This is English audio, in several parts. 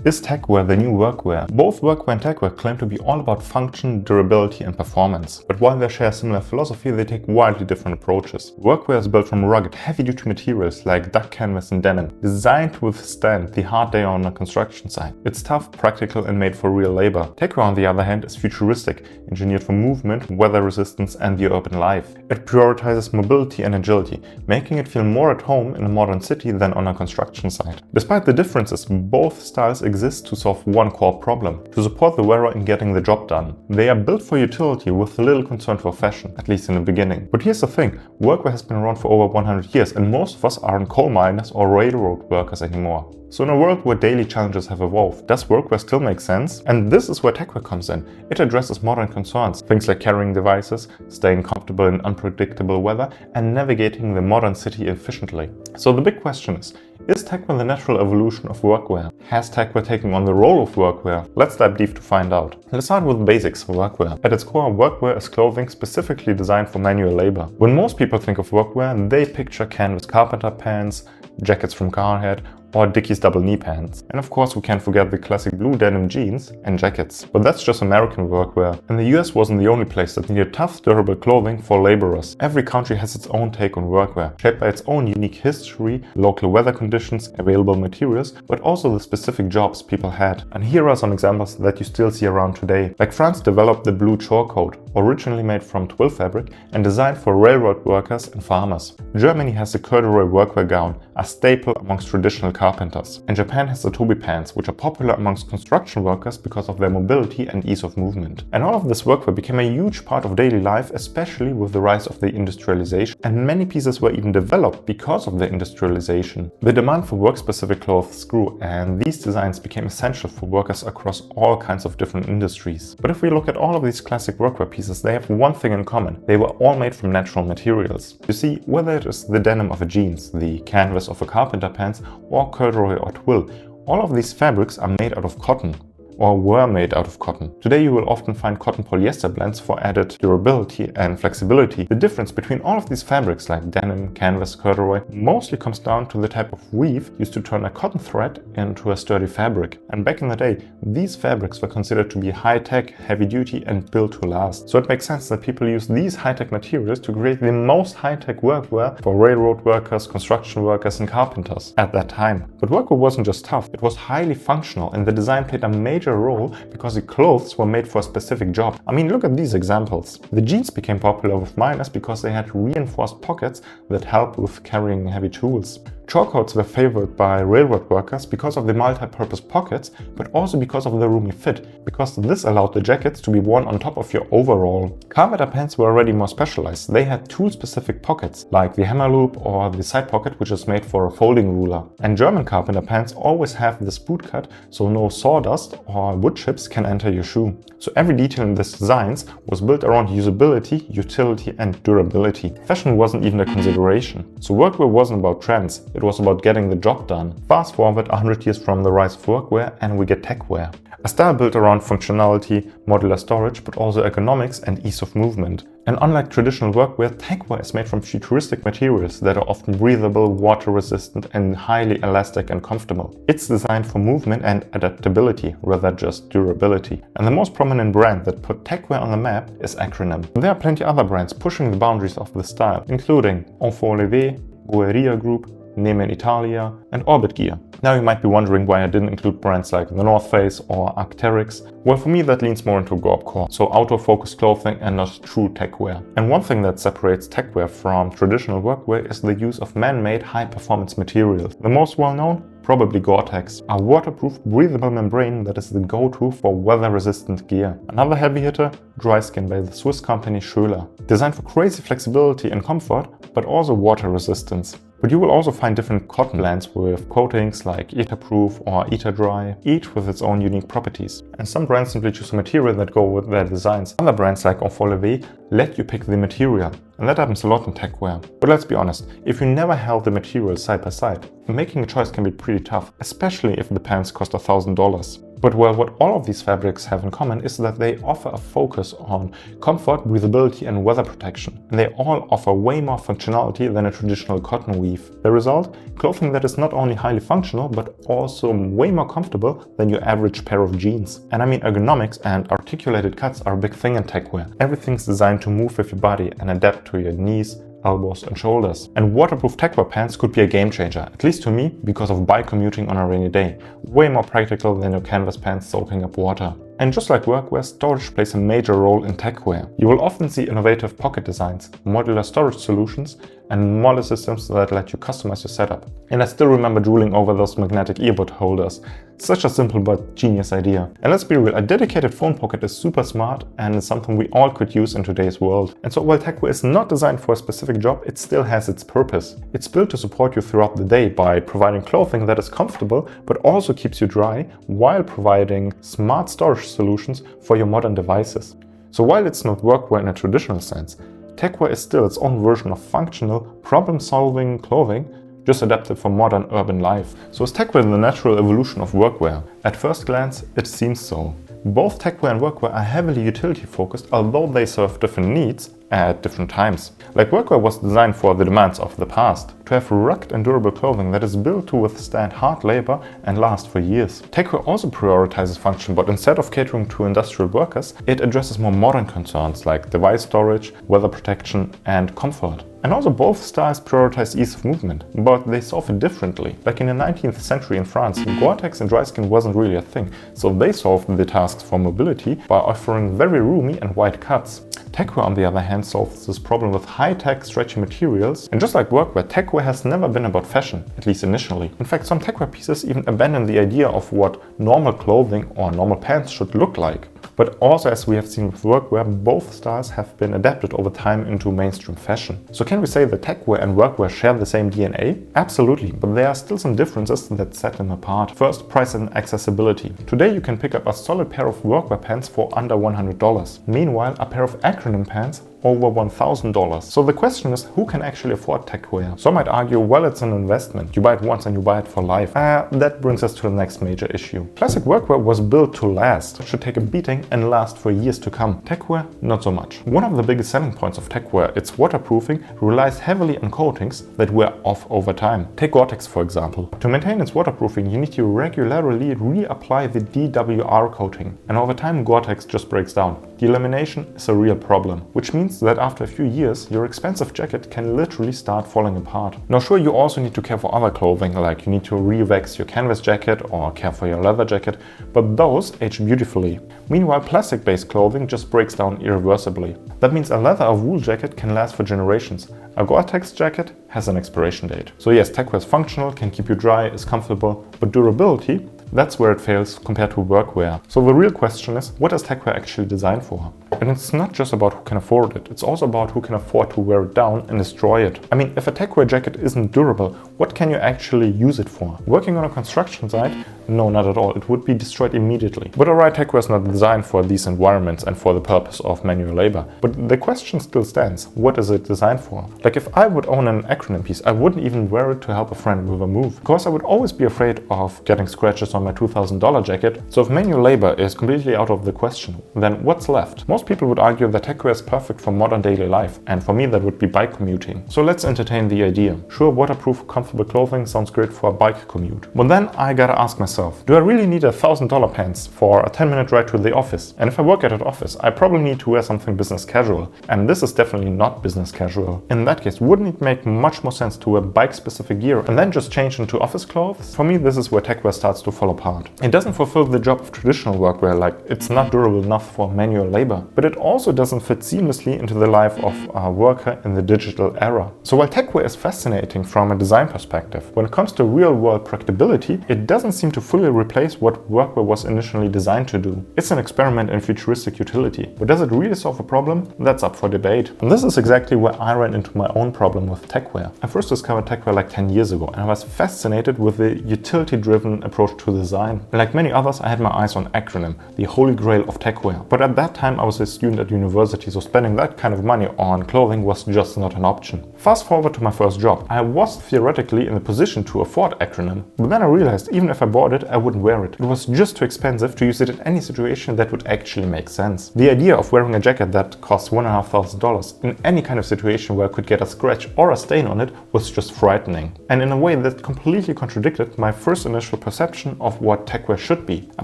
Is techwear the new workwear? Both workwear and techwear claim to be all about function, durability and performance. But while they share a similar philosophy, they take wildly different approaches. Workwear is built from rugged, heavy-duty materials like duck canvas and denim, designed to withstand the hard day on a construction site. It's tough, practical and made for real labor. Techwear, on the other hand, is futuristic, engineered for movement, weather resistance and the urban life. It prioritizes mobility and agility, making it feel more at home in a modern city than on a construction site. Despite the differences, both styles exist to solve one core problem: to support the wearer in getting the job done. They are built for utility with little concern for fashion, at least in the beginning. But here's the thing, workwear has been around for over 100 years and most of us aren't coal miners or railroad workers anymore. So in a world where daily challenges have evolved, does workwear still make sense? And this is where techwear comes in. It addresses modern concerns, things like carrying devices, staying comfortable in unpredictable weather, and navigating the modern city efficiently. So the big question is techwear the natural evolution of workwear? Has techwear taken on the role of workwear? Let's dive deep to find out. Let's start with the basics of workwear. At its core, workwear is clothing specifically designed for manual labor. When most people think of workwear, they picture canvas carpenter pants, jackets from Carhartt, or Dickies double knee pants. And of course we can't forget the classic blue denim jeans and jackets. But that's just American workwear. And the US wasn't the only place that needed tough, durable clothing for laborers. Every country has its own take on workwear, shaped by its own unique history, local weather conditions, available materials, but also the specific jobs people had. And here are some examples that you still see around today. Like France developed the blue chore coat, originally made from twill fabric and designed for railroad workers and farmers. Germany has the corduroy workwear gown, a staple amongst traditional carpenters. And Japan has the Toby pants, which are popular amongst construction workers because of their mobility and ease of movement. And all of this workwear became a huge part of daily life, especially with the rise of the industrialization, and many pieces were even developed because of the industrialization. The demand for work-specific clothes grew, and these designs became essential for workers across all kinds of different industries. But if we look at all of these classic workwear pieces, they have one thing in common. They were all made from natural materials. You see, whether it is the denim of a jeans, the canvas of a carpenter pants, or corduroy or twill, all of these fabrics are made out of cotton, or were made out of cotton. Today you will often find cotton polyester blends for added durability and flexibility. The difference between all of these fabrics like denim, canvas, corduroy mostly comes down to the type of weave used to turn a cotton thread into a sturdy fabric. And back in the day, these fabrics were considered to be high-tech, heavy-duty and built to last. So it makes sense that people use these high-tech materials to create the most high-tech workwear for railroad workers, construction workers and carpenters at that time. But workwear wasn't just tough, it was highly functional, and the design played a major role because the clothes were made for a specific job. I mean, look at these examples. The jeans became popular with miners because they had reinforced pockets that helped with carrying heavy tools. Chore coats were favored by railroad workers because of the multi-purpose pockets, but also because of the roomy fit, because this allowed the jackets to be worn on top of your overall. Carpenter pants were already more specialized. They had tool-specific pockets, like the hammer loop or the side pocket, which is made for a folding ruler. And German carpenter pants always have this boot cut, so no sawdust or wood chips can enter your shoe. So every detail in these designs was built around usability, utility and durability. Fashion wasn't even a consideration. So workwear wasn't about trends. It was about getting the job done. Fast forward 100 years from the rise of workwear and we get techwear. A style built around functionality, modular storage, but also ergonomics and ease of movement. And unlike traditional workwear, techwear is made from futuristic materials that are often breathable, water resistant and highly elastic and comfortable. It's designed for movement and adaptability rather than just durability. And the most prominent brand that put techwear on the map is Acronym. There are plenty other brands pushing the boundaries of the style, including Enfant Levé, Guerrilla Group, Nehmen Italia and Orbit Gear. Now you might be wondering why I didn't include brands like the North Face or Arc'teryx. Well, for me that leans more into Gorb-core, so outdoor focused clothing and not true techwear. And one thing that separates techwear from traditional workwear is the use of man-made high-performance materials. The most well-known? Probably Gore-Tex, a waterproof, breathable membrane that is the go-to for weather-resistant gear. Another heavy hitter? Dryskin by the Swiss company Schoeller. Designed for crazy flexibility and comfort, but also water resistance. But you will also find different cotton blends with coatings like Etherproof or Ether-Dry, each with its own unique properties. And some brands simply choose a material that go with their designs. Other brands like Enfant Levé let you pick the material. And that happens a lot in techwear. But let's be honest, if you never held the materials side by side, making a choice can be pretty tough, especially if the pants cost $1,000. But well, what all of these fabrics have in common is that they offer a focus on comfort, breathability and weather protection. And they all offer way more functionality than a traditional cotton weave. The result? Clothing that is not only highly functional, but also way more comfortable than your average pair of jeans. And I mean, ergonomics and articulated cuts are a big thing in techwear. Everything's designed to move with your body and adapt to your knees, elbows and shoulders. And waterproof techwear pants could be a game changer, at least to me, because of bike commuting on a rainy day. Way more practical than your canvas pants soaking up water. And just like workwear, storage plays a major role in techwear. You will often see innovative pocket designs, modular storage solutions, and model systems that let you customize your setup. And I still remember drooling over those magnetic earbud holders. Such a simple but genius idea. And let's be real, a dedicated phone pocket is super smart and is something we all could use in today's world. And so while techwear is not designed for a specific job, it still has its purpose. It's built to support you throughout the day by providing clothing that is comfortable but also keeps you dry, while providing smart storage solutions for your modern devices. So while it's not workwear in a traditional sense, techwear is still its own version of functional, problem-solving clothing, just adapted for modern urban life. So is techwear the natural evolution of workwear? At first glance, it seems so. Both techwear and workwear are heavily utility focused, although they serve different needs at different times. Like workwear was designed for the demands of the past, to have rugged and durable clothing that is built to withstand hard labor and last for years. Techwear also prioritizes function, but instead of catering to industrial workers, it addresses more modern concerns like device storage, weather protection and comfort. And also both styles prioritize ease of movement, but they solve it differently. Like in the 19th century in France, Gore-Tex and dry skin wasn't really a thing, so they solved the tasks for mobility by offering very roomy and wide cuts. Techwear, on the other hand, solves this problem with high-tech, stretchy materials. And just like workwear, techwear has never been about fashion, at least initially. In fact, some techwear pieces even abandon the idea of what normal clothing or normal pants should look like. But also, as we have seen with workwear, both styles have been adapted over time into mainstream fashion. So can we say that techwear and workwear share the same DNA? Absolutely, but there are still some differences that set them apart. First, price and accessibility. Today you can pick up a solid pair of workwear pants for under $100. Meanwhile, a pair of acronym pants over $1,000. So the question is, who can actually afford techwear? Some might argue, well, it's an investment. You buy it once and you buy it for life. That brings us to the next major issue. Classic workwear was built to last. It should take a beating and last for years to come. Techwear, not so much. One of the biggest selling points of techwear, its waterproofing, relies heavily on coatings that wear off over time. Take Gore-Tex, for example. To maintain its waterproofing, you need to regularly reapply the DWR coating. And over time, Gore-Tex just breaks down. Delamination is a real problem, which means that after a few years, your expensive jacket can literally start falling apart. Now sure, you also need to care for other clothing, like you need to re-wax your canvas jacket or care for your leather jacket, but those age beautifully. Meanwhile, plastic-based clothing just breaks down irreversibly. That means a leather or wool jacket can last for generations. A Gore-Tex jacket has an expiration date. So yes, techwear is functional, can keep you dry, is comfortable, but durability, that's where it fails compared to workwear. So the real question is, what is techwear actually designed for? And it's not just about who can afford it, it's also about who can afford to wear it down and destroy it. I mean, if a techwear jacket isn't durable, what can you actually use it for? Working on a construction site? No, not at all. It would be destroyed immediately. But alright, techwear is not designed for these environments and for the purpose of manual labor. But the question still stands, what is it designed for? Like if I would own an acronym piece, I wouldn't even wear it to help a friend with a move, because I would always be afraid of getting scratches on my $2,000 jacket. So if manual labor is completely out of the question, then what's left? Most people would argue that techwear is perfect for modern daily life, and for me that would be bike commuting. So let's entertain the idea. Sure, waterproof, comfortable clothing sounds great for a bike commute. But then I gotta ask myself, do I really need $1,000 pants for a 10-minute ride to the office? And if I work at an office, I probably need to wear something business casual. And this is definitely not business casual. In that case, wouldn't it make much more sense to wear bike-specific gear and then just change into office clothes? For me, this is where techwear starts to fall apart. It doesn't fulfill the job of traditional workwear, like it's not durable enough for manual labor, but it also doesn't fit seamlessly into the life of a worker in the digital era. So while techwear is fascinating from a design perspective, when it comes to real-world practicability, it doesn't seem to fully replace what workwear was initially designed to do. It's an experiment in futuristic utility, but does it really solve a problem? That's up for debate. And this is exactly where I ran into my own problem with techwear. I first discovered techwear like 10 years ago, and I was fascinated with the utility-driven approach to design. And like many others, I had my eyes on acronym, the holy grail of techwear. But at that time, I was a student at university, so spending that kind of money on clothing was just not an option. Fast forward to my first job. I was theoretically in the position to afford acronym, but then I realized even if I bought afford it, I wouldn't wear it. It was just too expensive to use it in any situation that would actually make sense. The idea of wearing a jacket that costs $1,500 in any kind of situation where I could get a scratch or a stain on it was just frightening. And in a way that completely contradicted my first initial perception of what techwear should be, a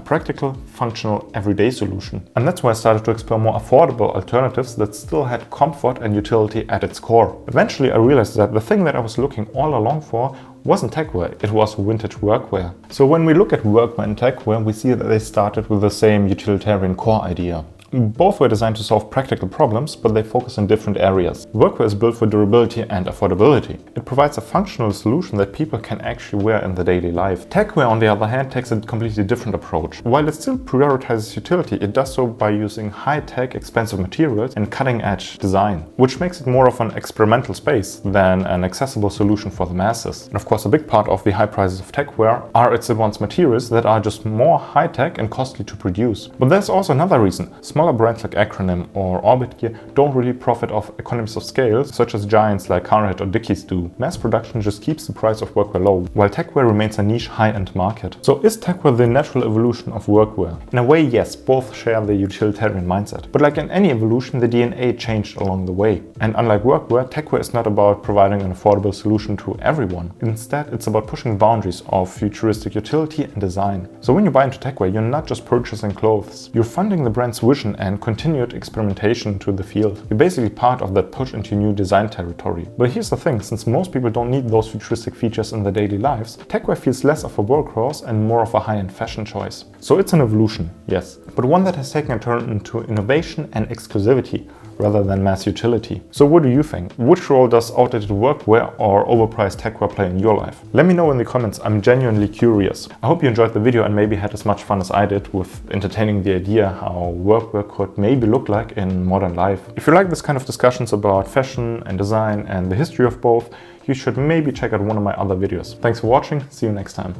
practical, functional, everyday solution. And that's why I started to explore more affordable alternatives that still had comfort and utility at its core. Eventually I realized that the thing that I was looking all along for wasn't techwear, it was vintage workwear. So when we look at workwear and techwear, we see that they started with the same utilitarian core idea. Both were designed to solve practical problems, but they focus on different areas. Workwear is built for durability and affordability. It provides a functional solution that people can actually wear in their daily life. Techwear, on the other hand, takes a completely different approach. While it still prioritizes utility, it does so by using high-tech, expensive materials and cutting-edge design, which makes it more of an experimental space than an accessible solution for the masses. And of course, a big part of the high prices of techwear are its advanced materials that are just more high-tech and costly to produce. But there's also another reason. Smaller brands like Acronym or Orbit Gear don't really profit off economies of scale, such as giants like Carhartt or Dickies do. Mass production just keeps the price of workwear low, while techwear remains a niche high-end market. So is techwear the natural evolution of workwear? In a way, yes, both share the utilitarian mindset. But like in any evolution, the DNA changed along the way. And unlike workwear, techwear is not about providing an affordable solution to everyone. Instead, it's about pushing boundaries of futuristic utility and design. So when you buy into techwear, you're not just purchasing clothes, you're funding the brand's vision and continued experimentation to the field. You're basically part of that push into new design territory. But here's the thing, since most people don't need those futuristic features in their daily lives, techwear feels less of a workhorse and more of a high-end fashion choice. So it's an evolution, yes, but one that has taken a turn into innovation and exclusivity rather than mass utility. So what do you think? Which role does outdated workwear or overpriced techwear play in your life? Let me know in the comments, I'm genuinely curious. I hope you enjoyed the video and maybe had as much fun as I did with entertaining the idea how workwear could maybe look like in modern life. If you like this kind of discussions about fashion and design and the history of both, you should maybe check out one of my other videos. Thanks for watching, see you next time.